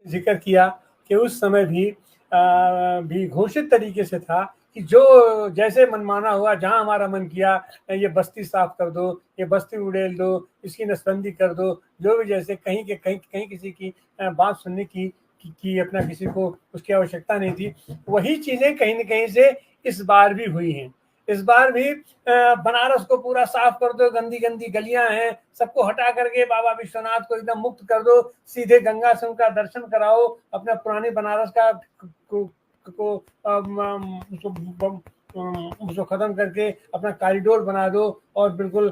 जिक्र किया कि उस समय भी घोषित तरीके से था कि जो जैसे मनमाना हुआ, जहां हमारा मन किया ये बस्ती साफ कर दो, ये बस्ती उड़ेल दो, इसकी नसबंदी कर दो, जो भी जैसे कहीं के कहीं किसी की बात सुनने की अपना किसी को उसकी आवश्यकता नहीं थी। वही चीजें कहीं न कहीं से इस बार भी हुई हैं। इस बार भी बनारस को पूरा साफ कर दो, गंदी गंदी गलियां हैं, सबको हटा करके बाबा विश्वनाथ को एकदम मुक्त कर दो, सीधे गंगा से उनका दर्शन कराओ, अपना पुरानी बनारस का को उसको खत्म करके अपना कॉरिडोर बना दो और बिल्कुल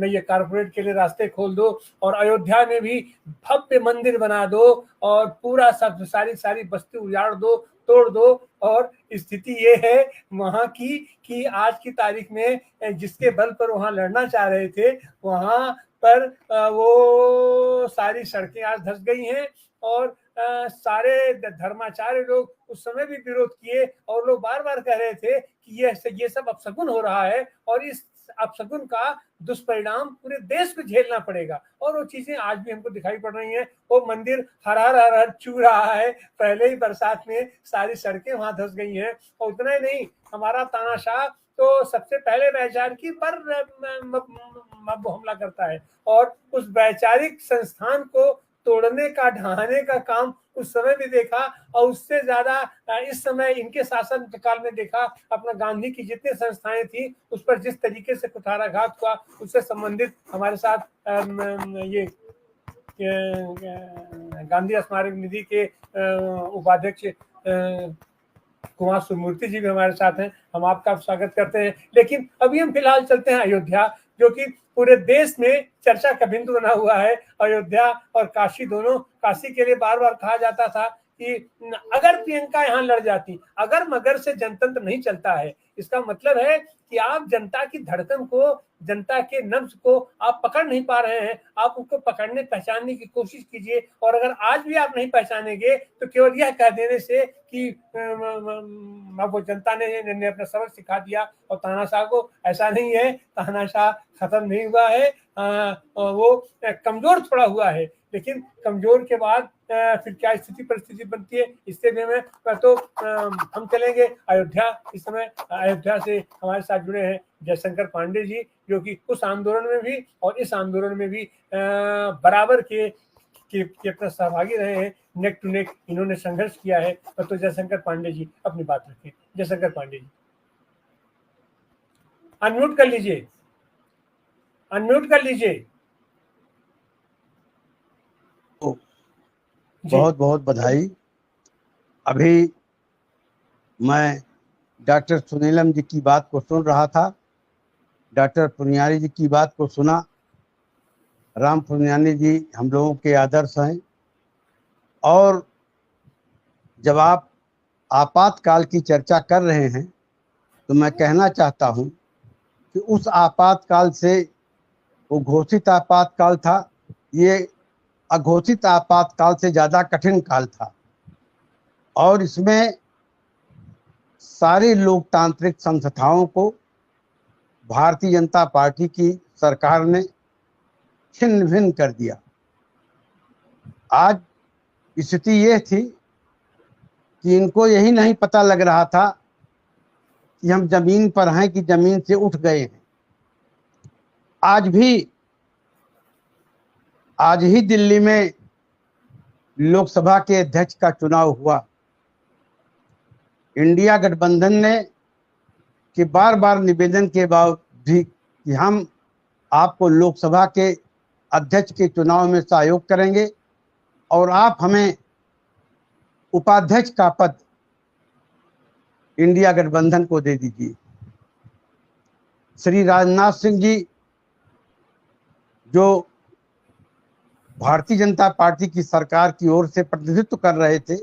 ये कारपोरेट के लिए रास्ते खोल दो, और अयोध्या में भी भव्य मंदिर बना दो और पूरा सब सारी बस्ती उजाड़ दो, तोड़ दो। और स्थिति ये है वहां की कि आज की तारीख में जिसके बल पर वहां लड़ना चाह रहे थे, वहां पर वो सारी सड़कें आज धंस गई हैं और सारे धर्माचार्य लोग उस समय भी विरोध किए और लोग बार बार कह रहे थे कि ये सब अपशगुन हो रहा है और इस अपशगुन का दुष्परिणाम पूरे देश को झेलना पड़ेगा। और वो चीजें आज भी हमको दिखाई पड़ रही हैं। वो मंदिर हर हर हर हर चू रहा है, पहले ही बरसात में सारी सड़कें वहां धंस गई हैं। और उतना ही नहीं, हमारा तानाशाह तो सबसे पहले वैचारिकी पर हमला करता है और उस वैचारिक संस्थान को तोड़ने का, ढहाने का काम उस समय भी देखा और उससे ज्यादा इस समय इनके शासन काल में देखा। अपना गांधी की जितनी संस्थाएं थी उस पर जिस तरीके से कुठाराघात हुआ, उससे संबंधित हमारे साथ ये गांधी स्मारक निधि के उपाध्यक्ष कुमार सुमूर्ति जी भी हमारे साथ हैं। हम आपका स्वागत करते हैं। लेकिन अभी हम फिलहाल चलते हैं अयोध्या, जो कि पूरे देश में चर्चा का बिंदु बना हुआ है। अयोध्या और काशी दोनों, काशी के लिए बार बार कहा जाता था कि अगर प्रियंका यहाँ लड़ जाती, अगर मगर से जनतंत्र नहीं चलता है, इसका मतलब है कि आप जनता की धड़कन को, जनता के नब्ज को आप पकड़ नहीं पा रहे हैं। आप उसको पकड़ने, पहचानने की कोशिश कीजिए। और अगर आज भी आप नहीं पहचानेंगे तो केवल यह कह देने से कि वो जनता ने अपना सबक सिखा दिया और तानाशाह को, ऐसा नहीं है। तानाशाह खत्म नहीं हुआ है, वो कमजोर थोड़ा हुआ है, लेकिन कमजोर के बाद फिर क्या स्थिति परिस्थिति बनती है, इससे भी मैं तो हम चलेंगे अयोध्या। इस समय अयोध्या से हमारे साथ जुड़े हैं जयशंकर पांडे जी, जो कि उस आंदोलन में भी और इस आंदोलन में भी बराबर के अपना सहभागी रहे हैं। नेक टू नेक इन्होंने संघर्ष किया है। तो जयशंकर पांडे जी अपनी बात रखें। जयशंकर पांडे जी अनम्यूट कर लीजिए, अनम्यूट कर लीजिए। बहुत बहुत बधाई। अभी मैं डॉक्टर सुनीलम जी की बात को सुन रहा था, डॉक्टर पुनियारी जी की बात को सुना। राम पुनियारी जी हम लोगों के आदर्श हैं। और जब आप आपातकाल की चर्चा कर रहे हैं तो मैं कहना चाहता हूं कि उस आपातकाल से, वो घोषित आपातकाल था, ये अघोषित आपातकाल से ज्यादा कठिन काल था। और इसमें सारी लोकतांत्रिक संस्थाओं को भारतीय जनता पार्टी की सरकार ने छिन्न भिन्न कर दिया। आज स्थिति यह थी कि इनको यही नहीं पता लग रहा था कि हम जमीन पर हैं कि जमीन से उठ गए हैं। आज ही दिल्ली में लोकसभा के अध्यक्ष का चुनाव हुआ। इंडिया गठबंधन ने कि बार बार निवेदन के बावजूद भी कि हम आपको लोकसभा के अध्यक्ष के चुनाव में सहयोग करेंगे और आप हमें उपाध्यक्ष का पद इंडिया गठबंधन को दे दीजिए। श्री राजनाथ सिंह जी, जो भारतीय जनता पार्टी की सरकार की ओर से प्रतिनिधित्व कर रहे थे,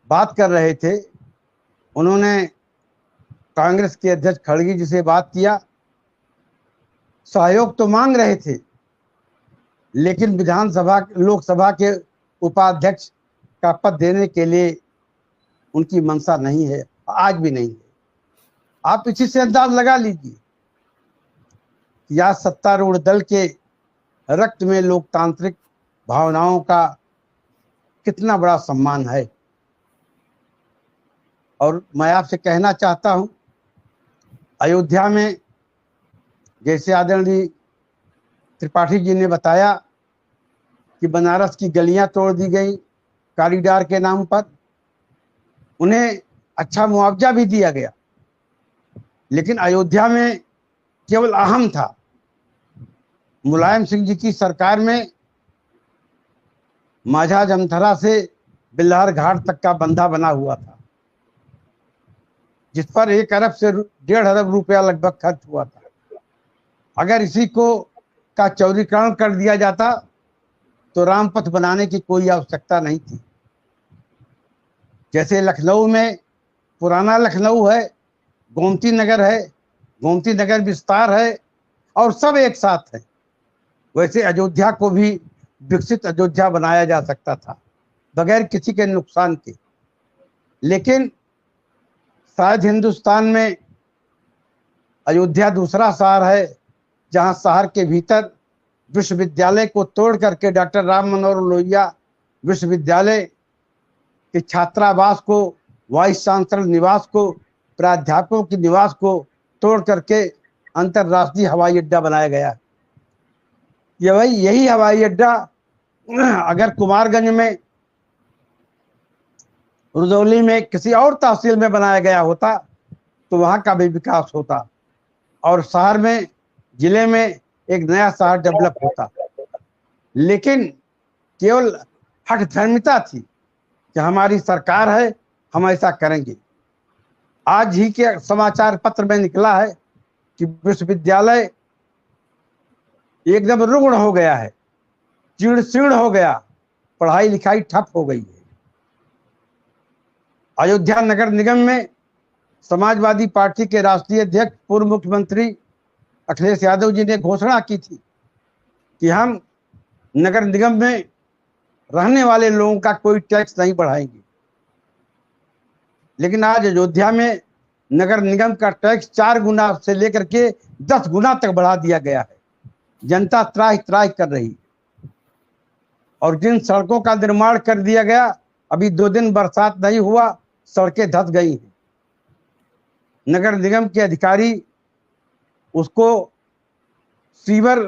बात कर रहे थे, उन्होंने कांग्रेस के अध्यक्ष खड़गे जी से बात किया। सहयोग तो मांग रहे थे, लेकिन लोकसभा के उपाध्यक्ष का पद देने के लिए उनकी मंशा नहीं है, आज भी नहीं है। आप इसी से अंदाज लगा लीजिए या सत्तारूढ़ दल के रक्त में लोकतांत्रिक भावनाओं का कितना बड़ा सम्मान है। और मैं आपसे कहना चाहता हूं, अयोध्या में जैसे आदरणीय त्रिपाठी जी ने बताया कि बनारस की गलियां तोड़ दी गई कॉरिडोर के नाम पर, उन्हें अच्छा मुआवजा भी दिया गया, लेकिन अयोध्या में केवल अहम था। मुलायम सिंह जी की सरकार में माझा जमथरा से बिल्हार घाट तक का बंधा बना हुआ था, जिस पर 1 अरब से 1.5 अरब रुपया लगभग खर्च हुआ था। अगर इसी को का चौड़ीकरण कर दिया जाता तो रामपथ बनाने की कोई आवश्यकता नहीं थी। जैसे लखनऊ में पुराना लखनऊ है, गोमती नगर है, गोमती नगर विस्तार है और सब एक साथ है, वैसे अयोध्या को भी विकसित अयोध्या बनाया जा सकता था बगैर किसी के नुकसान के। लेकिन शायद हिंदुस्तान में अयोध्या दूसरा शहर है जहां शहर के भीतर विश्वविद्यालय को तोड़ करके डॉक्टर राम मनोहर लोहिया विश्वविद्यालय के छात्रावास को, वाइस चांसलर निवास को, प्राध्यापकों के निवास को तोड़ करके अंतर्राष्ट्रीय हवाई अड्डा बनाया गया। यही हवाई अड्डा अगर कुमारगंज में, रुदौली में, किसी और तहसील में बनाया गया होता तो वहां का भी विकास होता और शहर में, जिले में एक नया शहर डेवलप होता। लेकिन केवल हठधर्मिता थी कि हमारी सरकार है, हम ऐसा करेंगे। आज ही के समाचार पत्र में निकला है कि विश्वविद्यालय एकदम रुग्ण हो गया है, चीड़ हो गया, पढ़ाई लिखाई ठप हो गई है। अयोध्या नगर निगम में समाजवादी पार्टी के राष्ट्रीय अध्यक्ष पूर्व मुख्यमंत्री अखिलेश यादव जी ने घोषणा की थी कि हम नगर निगम में रहने वाले लोगों का कोई टैक्स नहीं बढ़ाएंगे। लेकिन आज अयोध्या में नगर निगम का टैक्स 4 गुना से लेकर के 10 गुना तक बढ़ा दिया गया है। जनता त्राहि त्राहि कर रही। और जिन सड़कों का निर्माण कर दिया गया, अभी 2 दिन बरसात नहीं हुआ, सड़कें धंस गई हैं। नगर निगम के अधिकारी उसको सीवर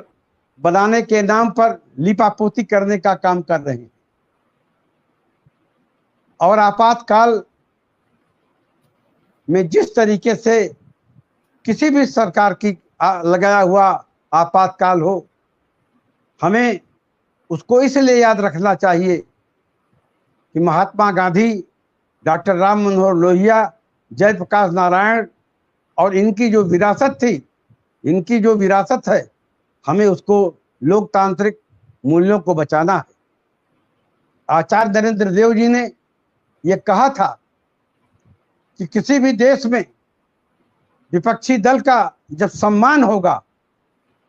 बनाने के नाम पर लिपापोती करने का काम कर रहे हैं। और आपातकाल में जिस तरीके से किसी भी सरकार की लगाया हुआ आपातकाल हो, हमें उसको इसलिए याद रखना चाहिए कि महात्मा गांधी, डॉक्टर राम मनोहर लोहिया, जयप्रकाश नारायण और इनकी जो विरासत थी, इनकी जो विरासत है, हमें उसको लोकतांत्रिक मूल्यों को बचाना है। आचार्य नरेंद्र देव जी ने यह कहा था कि किसी भी देश में विपक्षी दल का जब सम्मान होगा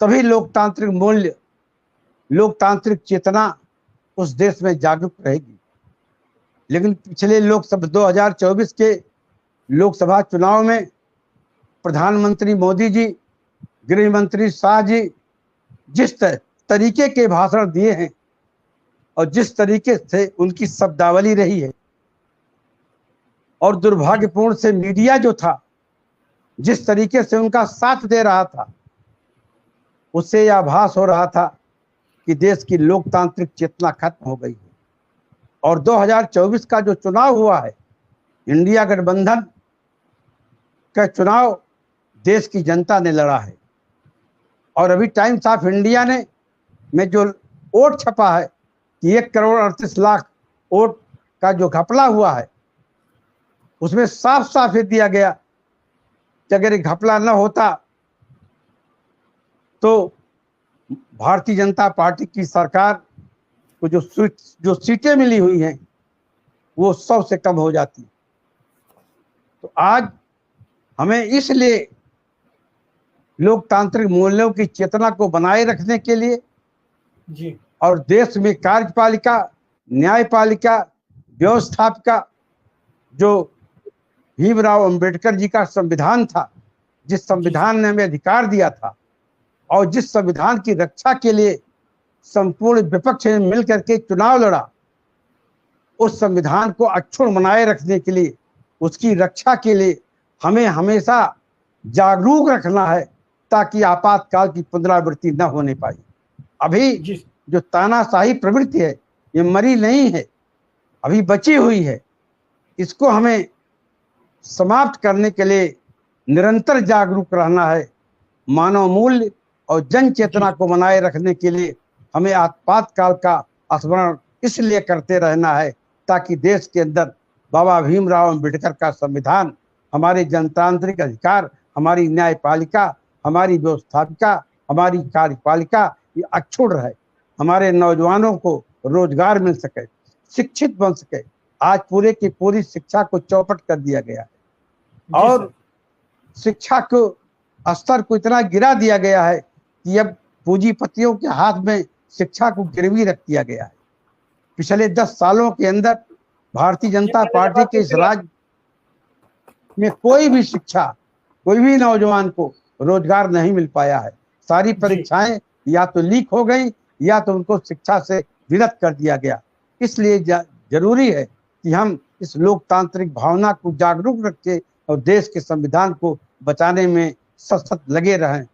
तभी लोकतांत्रिक मूल्य, लोकतांत्रिक चेतना उस देश में जागरूक रहेगी। लेकिन पिछले लोकसभा 2024 के लोकसभा चुनाव में प्रधानमंत्री मोदी जी, गृह मंत्री शाह जी जिस तरीके के भाषण दिए हैं और जिस तरीके से उनकी शब्दावली रही है, और दुर्भाग्यपूर्ण से मीडिया जो था जिस तरीके से उनका साथ दे रहा था, उससे यह आभास हो रहा था कि देश की लोकतांत्रिक चेतना खत्म हो गई है। और 2024 का जो चुनाव हुआ है, इंडिया गठबंधन का चुनाव देश की जनता ने लड़ा है। और अभी टाइम्स ऑफ इंडिया ने में जो वोट छपा है कि 1 करोड़ 38 लाख वोट का जो घपला हुआ है, उसमें साफ साफ दिया गया कि अगर ये घपला न होता तो भारतीय जनता पार्टी की सरकार को जो सीटें मिली हुई हैं वो 100 से कम हो जाती। तो आज हमें इसलिए लोकतांत्रिक मूल्यों की चेतना को बनाए रखने के लिए जी, और देश में कार्यपालिका, न्यायपालिका, व्यवस्थापिका, जो भीमराव अंबेडकर जी का संविधान था, जिस संविधान ने हमें अधिकार दिया था और जिस संविधान की रक्षा के लिए संपूर्ण विपक्ष ने मिलकर के चुनाव लड़ा, उस संविधान को अक्षुण्ण बनाए रखने के लिए, उसकी रक्षा के लिए हमें हमेशा जागरूक रखना है, ताकि आपातकाल की पुनरावृत्ति न होने पाए। अभी जी जो तानाशाही प्रवृत्ति है ये मरी नहीं है, अभी बची हुई है। इसको हमें समाप्त करने के लिए निरंतर जागरूक रहना है। मानव मूल्य और जन चेतना को बनाए रखने के लिए हमें आपातकाल का स्मरण इसलिए करते रहना है, ताकि देश के अंदर बाबा भीमराव अम्बेडकर का संविधान, हमारे जनतांत्रिक अधिकार, हमारी न्यायपालिका, हमारी व्यवस्थापिका, हमारी कार्यपालिका ये अक्षुण्ण रहे। हमारे नौजवानों को रोजगार मिल सके, शिक्षित बन सके। आज पूरे की पूरी शिक्षा को चौपट कर दिया गया है और शिक्षा को स्तर को इतना गिरा दिया गया है कि अब पूंजीपतियों के हाथ में शिक्षा को गिरवी रख दिया गया है। पिछले 10 सालों के अंदर भारतीय जनता पार्टी के इस राज्य में कोई भी शिक्षा, कोई भी नौजवान को रोजगार नहीं मिल पाया है। सारी परीक्षाएं या तो लीक हो गई या तो उनको शिक्षा से विरत कर दिया गया। इसलिए जरूरी है कि हम इस लोकतांत्रिक भावना को जागरूक रखें और देश के संविधान को बचाने में सतत लगे रहें।